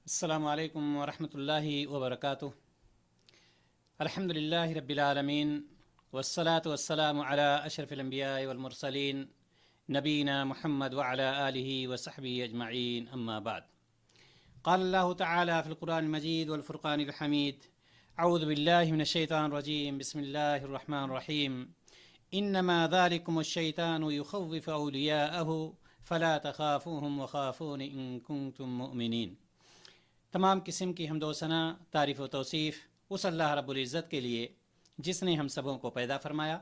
السلام علیکم ورحمۃ اللہ وبرکاتہ۔ الحمدللہ رب العالمین والصلاة والسلام علی اشرف الانبیاء والمرسلین نبینا محمد وعلی آلہ وصحبہ اجمعین، اما بعد۔ قال اللہ تعالی فی القرآن المجید والفرقان الحمید: اعوذ باللہ من الشیطان الرجیم، بسم اللہ الرحمن الرحیم۔ انما ذالکم الشیطان یخوف اولیاءہ فلا تخافوہم وخافون ان کنتم مؤمنین۔ تمام قسم کی حمد و ثنا، تعریف و توصیف اس اللہ رب العزت کے لیے جس نے ہم سبوں کو پیدا فرمایا۔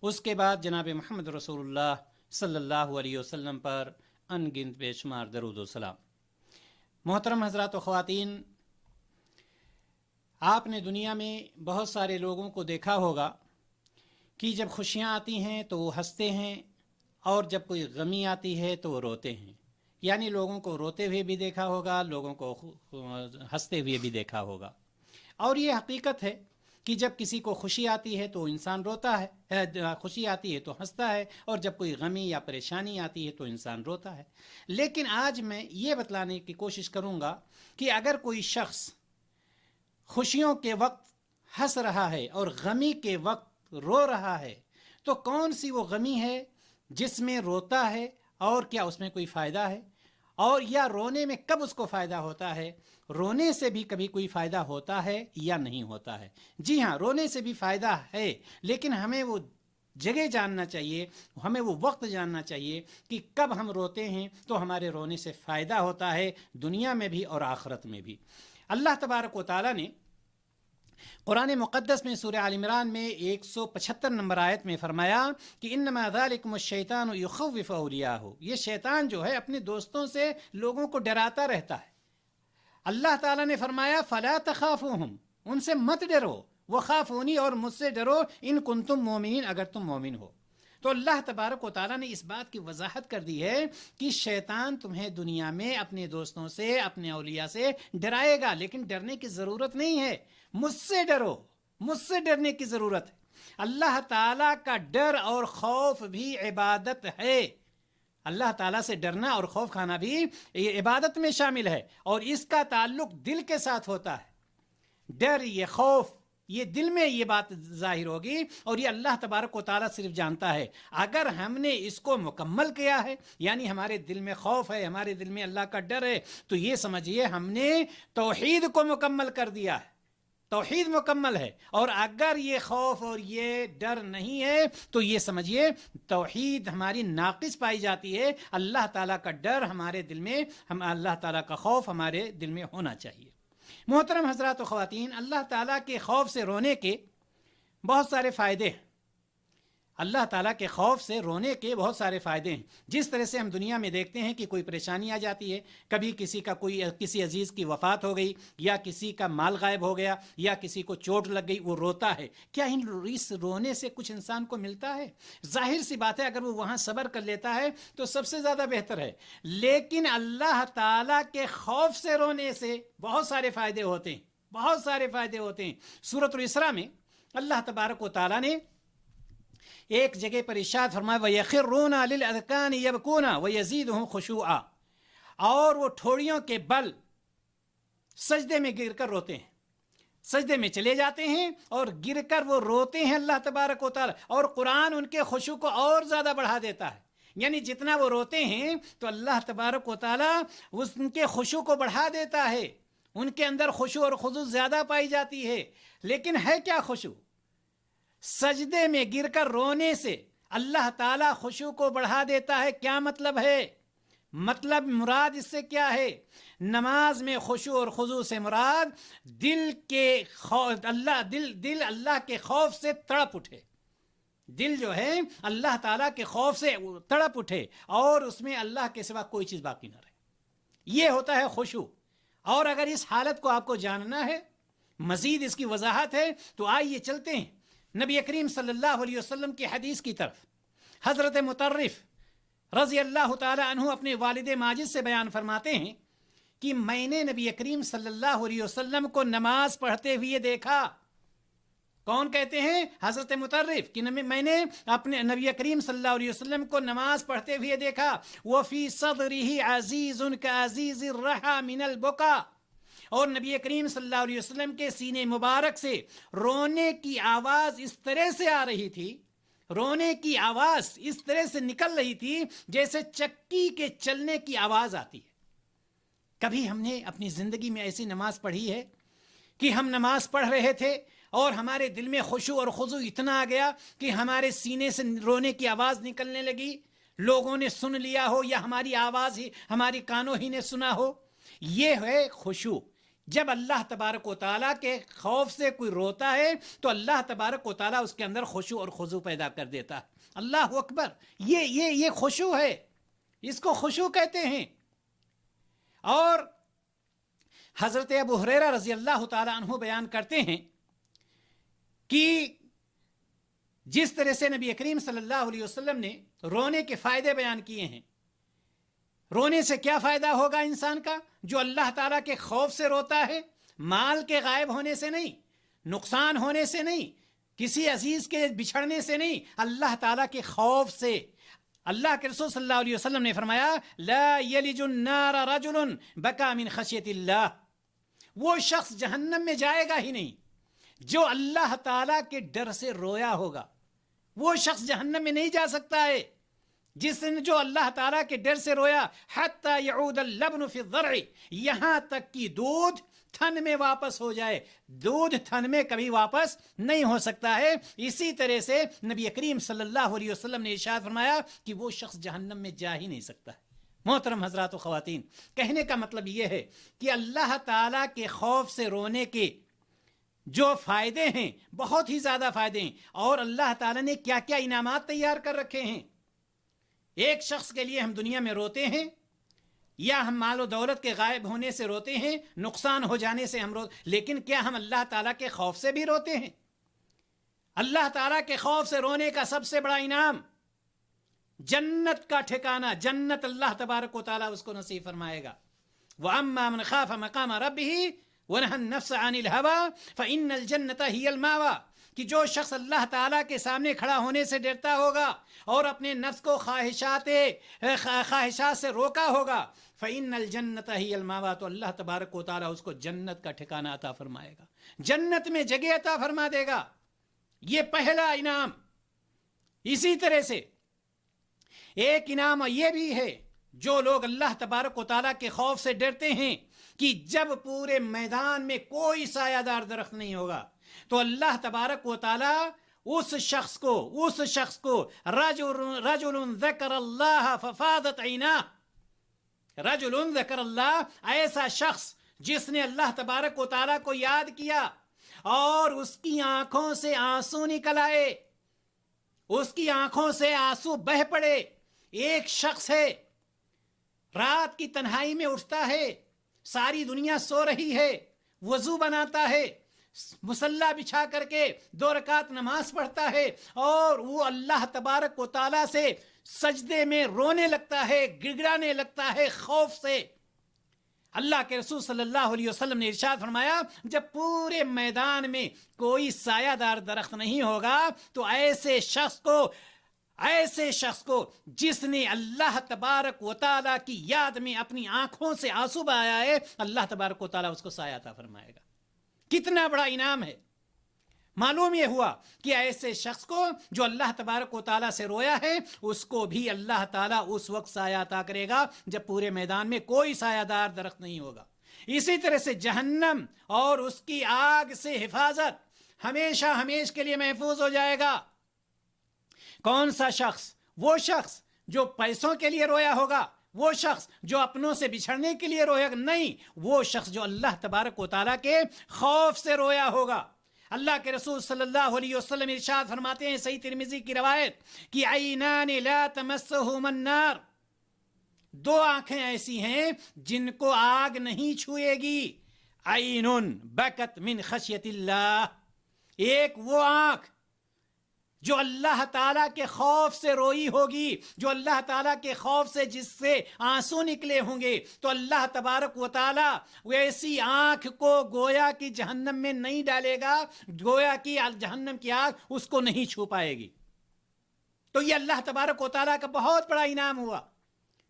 اس کے بعد جناب محمد رسول اللہ صلی اللہ علیہ وسلم پر ان گنت بے شمار درود و سلام۔ محترم حضرات و خواتین، آپ نے دنیا میں بہت سارے لوگوں کو دیکھا ہوگا کہ جب خوشیاں آتی ہیں تو وہ ہنستے ہیں، اور جب کوئی غمی آتی ہے تو وہ روتے ہیں۔ یعنی لوگوں کو روتے ہوئے بھی دیکھا ہوگا، لوگوں کو ہنستے ہوئے بھی دیکھا ہوگا۔ اور یہ حقیقت ہے کہ جب کسی کو خوشی آتی ہے تو انسان روتا ہے، خوشی آتی ہے تو ہنستا ہے، اور جب کوئی غمی یا پریشانی آتی ہے تو انسان روتا ہے۔ لیکن آج میں یہ بتلانے کی کوشش کروں گا کہ اگر کوئی شخص خوشیوں کے وقت ہنس رہا ہے اور غمی کے وقت رو رہا ہے تو کون سی وہ غمی ہے جس میں روتا ہے، اور کیا اس میں کوئی فائدہ ہے، اور یا رونے میں کب اس کو فائدہ ہوتا ہے؟ رونے سے بھی کبھی کوئی فائدہ ہوتا ہے یا نہیں ہوتا ہے؟ جی ہاں، رونے سے بھی فائدہ ہے، لیکن ہمیں وہ جگہ جاننا چاہیے، ہمیں وہ وقت جاننا چاہیے کہ کب ہم روتے ہیں تو ہمارے رونے سے فائدہ ہوتا ہے، دنیا میں بھی اور آخرت میں بھی۔ اللہ تبارک و تعالیٰ نے قرآن مقدس میں سورہ آل عمران میں 175 نمبر آیت میں فرمایا کہ انما ذالکم الشیطان یخوف اولیاءہ، یہ شیطان جو ہے اپنے دوستوں سے لوگوں کو ڈراتا رہتا ہے۔ اللہ تعالیٰ نے فرمایا فلا تخافوہم، ان سے مت ڈرو، وخافونی، اور مجھ سے ڈرو، ان کنتم مومنین، اگر تم مومن ہو۔ تو اللہ تبارک و تعالیٰ نے اس بات کی وضاحت کر دی ہے کہ شیطان تمہیں دنیا میں اپنے دوستوں سے، اپنے اولیاء سے ڈرائے گا، لیکن ڈرنے کی ضرورت نہیں ہے، مجھ سے ڈرو، مجھ سے ڈرنے کی ضرورت ہے۔ اللہ تعالیٰ کا ڈر اور خوف بھی عبادت ہے۔ اللہ تعالیٰ سے ڈرنا اور خوف کھانا بھی یہ عبادت میں شامل ہے، اور اس کا تعلق دل کے ساتھ ہوتا ہے۔ ڈر، یہ خوف، یہ دل میں یہ بات ظاہر ہوگی، اور یہ اللہ تبارک و تعالیٰ صرف جانتا ہے۔ اگر ہم نے اس کو مکمل کیا ہے، یعنی ہمارے دل میں خوف ہے، ہمارے دل میں اللہ کا ڈر ہے، تو یہ سمجھیے ہم نے توحید کو مکمل کر دیا ہے، توحید مکمل ہے۔ اور اگر یہ خوف اور یہ ڈر نہیں ہے تو یہ سمجھیے توحید ہماری ناقص پائی جاتی ہے۔ اللہ تعالیٰ کا ڈر ہمارے دل میں، اللہ تعالیٰ کا خوف ہمارے دل میں ہونا چاہیے۔ محترم حضرات و خواتین، اللہ تعالیٰ کے خوف سے رونے کے بہت سارے فائدے ہیں۔ اللہ تعالیٰ کے خوف سے رونے کے بہت سارے فائدے ہیں۔ جس طرح سے ہم دنیا میں دیکھتے ہیں کہ کوئی پریشانی آ جاتی ہے، کبھی کسی عزیز کی وفات ہو گئی، یا کسی کا مال غائب ہو گیا، یا کسی کو چوٹ لگ گئی، وہ روتا ہے۔ کیا اس رونے سے کچھ انسان کو ملتا ہے؟ ظاہر سی بات ہے، اگر وہ وہاں صبر کر لیتا ہے تو سب سے زیادہ بہتر ہے۔ لیکن اللہ تعالیٰ کے خوف سے رونے سے بہت سارے فائدے ہوتے ہیں، بہت سارے فائدے ہوتے ہیں۔ سورۃ الاسراء میں اللہ تبارک و تعالیٰ نے ایک جگہ پر ارشاد فرمایا وَيَخِرُّونَ لِلْأَذْقَانِ يَبْكُونَ وَيَزِيدُهُمْ خُشُوعًا، اور وہ ٹھوڑیوں کے بل سجدے میں گر کر روتے ہیں، سجدے میں چلے جاتے ہیں اور گر کر وہ روتے ہیں اللہ تبارک و تعالی، اور قرآن ان کے خشوع کو اور زیادہ بڑھا دیتا ہے۔ یعنی جتنا وہ روتے ہیں تو اللہ تبارک و تعالی ان کے خشوع کو بڑھا دیتا ہے، ان کے اندر خشوع اور خضوع زیادہ پائی جاتی ہے۔ لیکن ہے کیا خشوع؟ سجدے میں گر کر رونے سے اللہ تعالیٰ خشوع کو بڑھا دیتا ہے۔ کیا مطلب ہے؟ مطلب مراد اس سے کیا ہے؟ نماز میں خشوع اور خضوع سے مراد دل اللہ کے خوف سے تڑپ اٹھے، دل جو ہے اللہ تعالیٰ کے خوف سے تڑپ اٹھے، اور اس میں اللہ کے سوا کوئی چیز باقی نہ رہے، یہ ہوتا ہے خشوع۔ اور اگر اس حالت کو آپ کو جاننا ہے، مزید اس کی وضاحت ہے، تو آئیے چلتے ہیں نبی کریم صلی اللہ علیہ وسلم کی حدیث کی طرف۔ حضرت مطرف رضی اللہ تعالی عنہ اپنے والد ماجد سے بیان فرماتے ہیں کہ میں نے نبی کریم صلی اللہ علیہ وسلم کو نماز پڑھتے ہوئے دیکھا۔ کون کہتے ہیں؟ حضرت مطرف کہ میں نے اپنے نبی کریم صلی اللہ علیہ وسلم کو نماز پڑھتے ہوئے دیکھا، وفی صدرہ عزیز کعزیز الرحى من البکا، اور نبی کریم صلی اللہ علیہ وسلم کے سینے مبارک سے رونے کی آواز اس طرح سے آ رہی تھی، رونے کی آواز اس طرح سے نکل رہی تھی جیسے چکی کے چلنے کی آواز آتی ہے۔ کبھی ہم نے اپنی زندگی میں ایسی نماز پڑھی ہے کہ ہم نماز پڑھ رہے تھے اور ہمارے دل میں خشوع اور خضوع اتنا آ گیا کہ ہمارے سینے سے رونے کی آواز نکلنے لگی، لوگوں نے سن لیا ہو یا ہماری آواز ہی ہماری کانوں ہی نے سنا ہو؟ یہ ہے خشوع۔ جب اللہ تبارک و تعالیٰ کے خوف سے کوئی روتا ہے تو اللہ تبارک و تعالیٰ اس کے اندر خشوع اور خضوع پیدا کر دیتا ہے۔ اللہ اکبر، یہ خشوع ہے، اس کو خشوع کہتے ہیں۔ اور حضرت ابو ہریرہ رضی اللہ تعالیٰ عنہ بیان کرتے ہیں کہ جس طرح سے نبی کریم صلی اللہ علیہ وسلم نے رونے کے فائدے بیان کیے ہیں، رونے سے کیا فائدہ ہوگا انسان کا؟ جو اللہ تعالیٰ کے خوف سے روتا ہے، مال کے غائب ہونے سے نہیں، نقصان ہونے سے نہیں، کسی عزیز کے بچھڑنے سے نہیں، اللہ تعالیٰ کے خوف سے۔ اللہ کے رسول صلی اللہ علیہ وسلم نے فرمایا لا یلج النار رجل بکا من خشیت اللہ، وہ شخص جہنم میں جائے گا ہی نہیں جو اللہ تعالیٰ کے ڈر سے رویا ہوگا، وہ شخص جہنم میں نہیں جا سکتا ہے جس نے جو اللہ تعالیٰ کے ڈر سے رویا۔ حتی یعود اللبن فی الضرع، یہاں تک کہ دودھ تھن میں واپس ہو جائے، دودھ تھن میں کبھی واپس نہیں ہو سکتا ہے۔ اسی طرح سے نبی کریم صلی اللہ علیہ وسلم نے ارشاد فرمایا کہ وہ شخص جہنم میں جا ہی نہیں سکتا ہے۔ محترم حضرات و خواتین، کہنے کا مطلب یہ ہے کہ اللہ تعالیٰ کے خوف سے رونے کے جو فائدے ہیں بہت ہی زیادہ فائدے ہیں، اور اللہ تعالیٰ نے کیا کیا انعامات تیار کر رکھے ہیں۔ ایک شخص کے لیے ہم دنیا میں روتے ہیں، یا ہم مال و دولت کے غائب ہونے سے روتے ہیں، نقصان ہو جانے سے ہم روتے، لیکن کیا ہم اللہ تعالیٰ کے خوف سے بھی روتے ہیں؟ اللہ تعالیٰ کے خوف سے رونے کا سب سے بڑا انعام جنت کا ٹھکانہ، جنت اللہ تبارک و تعالیٰ اس کو نصیب فرمائے گا۔ وَأَمَّا مَنْ خَافَ مَقَامَ رَبِّهِ وَنَهَى النَّفْسَ عَنِ الْهَوَىٰ فَإِنَّ الْجَنَّةَ هِيَ الْمَأْوَىٰ، کہ جو شخص اللہ تعالیٰ کے سامنے کھڑا ہونے سے ڈرتا ہوگا اور اپنے نفس کو خواہشات سے روکا ہوگا، فَإِنَّ الْجَنَّةَ هِيَ الْمَأْوَىٰ، تو اللہ تبارک و تعالیٰ اس کو جنت کا ٹھکانہ عطا فرمائے گا، جنت میں جگہ عطا فرما دے گا۔ یہ پہلا انعام۔ اسی طرح سے ایک انعام یہ بھی ہے، جو لوگ اللہ تبارک و تعالیٰ کے خوف سے ڈرتے ہیں کہ جب پورے میدان میں کوئی سایہ دار درخت نہیں ہوگا تو اللہ تبارک و تعالیٰ اس شخص کو رجل ذکر اللہ ففاضت عیناہ، رجل ذکر اللہ، ایسا شخص جس نے اللہ تبارک و تعالیٰ کو یاد کیا اور اس کی آنکھوں سے آنسو نکل آئے، اس کی آنکھوں سے آنسو بہہ پڑے۔ ایک شخص ہے، رات کی تنہائی میں اٹھتا ہے، ساری دنیا سو رہی ہے، وضو بناتا ہے، مصلی بچھا کر کے 2 رکعت نماز پڑھتا ہے، اور وہ اللہ تبارک و تعالیٰ سے سجدے میں رونے لگتا ہے، گڑگڑانے لگتا ہے خوف سے۔ اللہ کے رسول صلی اللہ علیہ وسلم نے ارشاد فرمایا جب پورے میدان میں کوئی سایہ دار درخت نہیں ہوگا تو ایسے شخص کو جس نے اللہ تبارک و تعالیٰ کی یاد میں اپنی آنکھوں سے آنسو بہایا ہے، اللہ تبارک و تعالیٰ اس کو سایہ عطا فرمائے گا۔ کتنا بڑا انعام ہے۔ معلوم یہ ہوا کہ ایسے شخص کو جو اللہ تبارک و تعالیٰ سے رویا ہے، اس کو بھی اللہ تعالیٰ اس وقت سایہ عطا کرے گا جب پورے میدان میں کوئی سایہ دار درخت نہیں ہوگا۔ اسی طرح سے جہنم اور اس کی آگ سے حفاظت ہمیشہ ہمیشہ کے لیے محفوظ ہو جائے گا۔ کون سا شخص؟ وہ شخص جو پیسوں کے لیے رویا ہوگا، وہ شخص جو اپنوں سے بچھڑنے کے لیے رویا، نہیں، وہ شخص جو اللہ تبارک و تعالیٰ کے خوف سے رویا ہوگا۔ اللہ کے رسول صلی اللہ علیہ وسلم ارشاد فرماتے ہیں، صحیح ترمذی کی روایت، کہ عینان لا تمسہما النار، 2 آنکھیں ایسی ہیں جن کو آگ نہیں چھوئے گی۔ عین بکت من خشیت اللہ، ایک وہ آنکھ جو اللہ تعالیٰ کے خوف سے روئی ہوگی، جو اللہ تعالیٰ کے خوف سے جس سے آنسو نکلے ہوں گے، تو اللہ تبارک و تعالیٰ ویسی آنکھ کو گویا کی جہنم میں نہیں ڈالے گا، گویا کی جہنم کی آنکھ اس کو نہیں چھو پائے گی۔ تو یہ اللہ تبارک و تعالیٰ کا بہت بڑا انعام ہوا،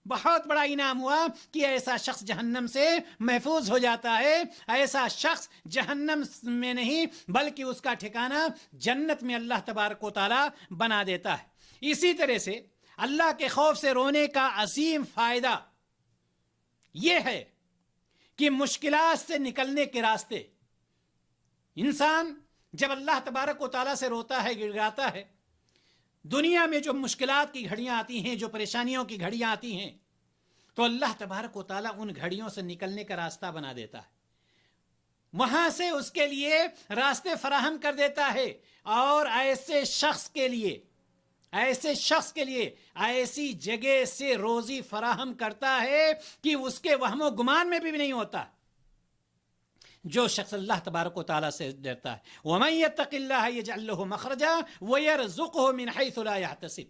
بہت بڑا انعام ہوا کہ ایسا شخص جہنم سے محفوظ ہو جاتا ہے۔ ایسا شخص جہنم میں نہیں بلکہ اس کا ٹھکانہ جنت میں اللہ تبارک و تعالیٰ بنا دیتا ہے۔ اسی طرح سے اللہ کے خوف سے رونے کا عظیم فائدہ یہ ہے کہ مشکلات سے نکلنے کے راستے، انسان جب اللہ تبارک و تعالیٰ سے روتا ہے، گڑگڑاتا ہے، دنیا میں جو مشکلات کی گھڑیاں آتی ہیں، جو پریشانیوں کی گھڑیاں آتی ہیں، تو اللہ تبارک و تعالیٰ ان گھڑیوں سے نکلنے کا راستہ بنا دیتا ہے، وہاں سے اس کے لیے راستے فراہم کر دیتا ہے، اور ایسے شخص کے لیے ایسی جگہ سے روزی فراہم کرتا ہے کہ اس کے وہم و گمان میں بھی نہیں ہوتا۔ جو شخص اللہ تبارک و تعالیٰ سے ڈرتا ہے، وَمَن يَتَّقِ اللَّهَ يَجْعَل لَّهُ مَخْرَجًا وَيَرْزُقْهُ مِنْ حَيْثُ لَا يَحْتَسِبُ،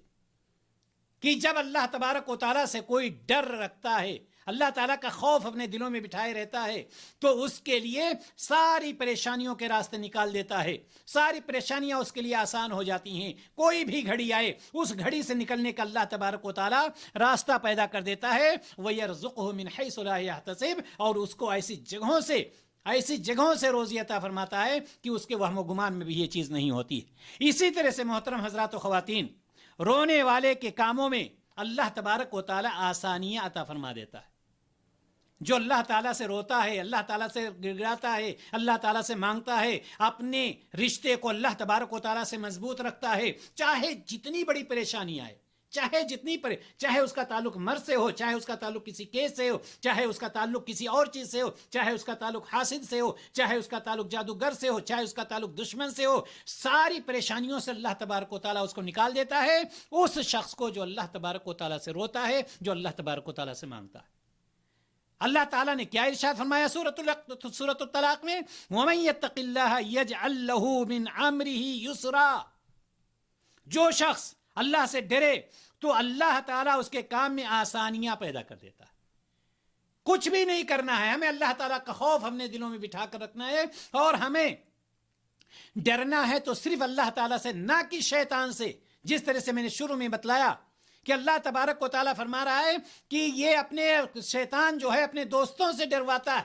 کہ جب اللہ تبارک و تعالیٰ سے کوئی ڈر رکھتا ہے، اللہ تعالیٰ کا خوف اپنے دلوں میں بٹھائے رہتا ہے، تو اس کے لیے ساری پریشانیوں کے راستے نکال دیتا ہے، ساری پریشانیاں اس کے لیے آسان ہو جاتی ہیں۔ کوئی بھی گھڑی آئے، اس گھڑی سے نکلنے کا اللہ تبارک و تعالیٰ راستہ پیدا کر دیتا ہے۔ وَيَرْزُقْهُ مِنْ حَيْثُ لَا يَحْتَسِبُ، اور اس کو ایسی جگہوں سے روزی عطا فرماتا ہے کہ اس کے وہم و گمان میں بھی یہ چیز نہیں ہوتی ہے۔ اسی طرح سے محترم حضرات و خواتین، رونے والے کے کاموں میں اللہ تبارک و تعالیٰ آسانیاں عطا فرما دیتا ہے۔ جو اللہ تعالیٰ سے روتا ہے، اللہ تعالیٰ سے گڑگڑاتا ہے، اللہ تعالیٰ سے مانگتا ہے، اپنے رشتے کو اللہ تبارک و تعالیٰ سے مضبوط رکھتا ہے، چاہے جتنی بڑی پریشانی آئے، چاہے اس کا تعلق مرض سے ہو، چاہے اس کا تعلق کسی کیس سے ہو، چاہے اس کا تعلق کسی اور چیز سے ہو، چاہے اس کا تعلق حاسد سے ہو، چاہے اس کا تعلق جادوگر سے ہو، چاہے اس کا تعلق دشمن سے ہو، ساری پریشانیوں سے اللہ تبارک و تعالیٰ اس کو نکال دیتا ہے، اس شخص کو جو اللہ تبارک و تعالیٰ سے روتا ہے، جو اللہ تبارک و تعالیٰ سے مانگتا ہے۔ اللہ تعالیٰ نے کیا ارشاد فرمایا سورۃ الطلاق میں؟ وَمَن يَتَّقِ اللَّهَ يَجْعَل لَّهُ مِنْ أَمْرِهِ يُسْرًا، جو شخص اللہ سے ڈرے تو اللہ تعالیٰ اس کے کام میں آسانیاں پیدا کر دیتا ہے۔ کچھ بھی نہیں کرنا ہے، ہمیں اللہ تعالیٰ کا خوف اپنے دلوں میں بٹھا کر رکھنا ہے، اور ہمیں ڈرنا ہے تو صرف اللہ تعالیٰ سے، نہ کہ شیطان سے۔ جس طرح سے میں نے شروع میں بتلایا کہ اللہ تبارک و تعالیٰ فرما رہا ہے کہ یہ اپنے شیطان جو ہے اپنے دوستوں سے ڈرواتا ہے،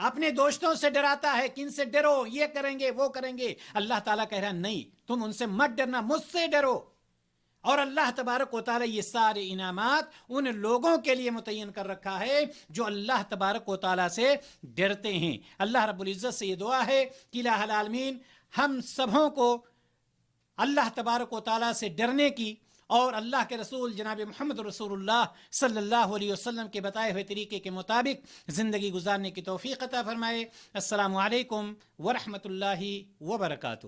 اپنے دوستوں سے ڈراتا ہے کہ ان سے ڈرو، یہ کریں گے وہ کریں گے۔ اللہ تعالیٰ کہہ رہا نہیں، تم ان سے مت ڈرنا، مجھ سے ڈرو۔ اور اللہ تبارک و تعالیٰ یہ سارے انعامات ان لوگوں کے لیے متعین کر رکھا ہے جو اللہ تبارک و تعالیٰ سے ڈرتے ہیں۔ اللہ رب العزت سے یہ دعا ہے کہ الہ العالمین ہم سبوں کو اللہ تبارک و تعالیٰ سے ڈرنے کی اور اللہ کے رسول جناب محمد رسول اللہ صلی اللہ علیہ وسلم کے بتائے ہوئے طریقے کے مطابق زندگی گزارنے کی توفیق عطا فرمائے۔ السلام علیکم ورحمۃ اللہ وبرکاتہ۔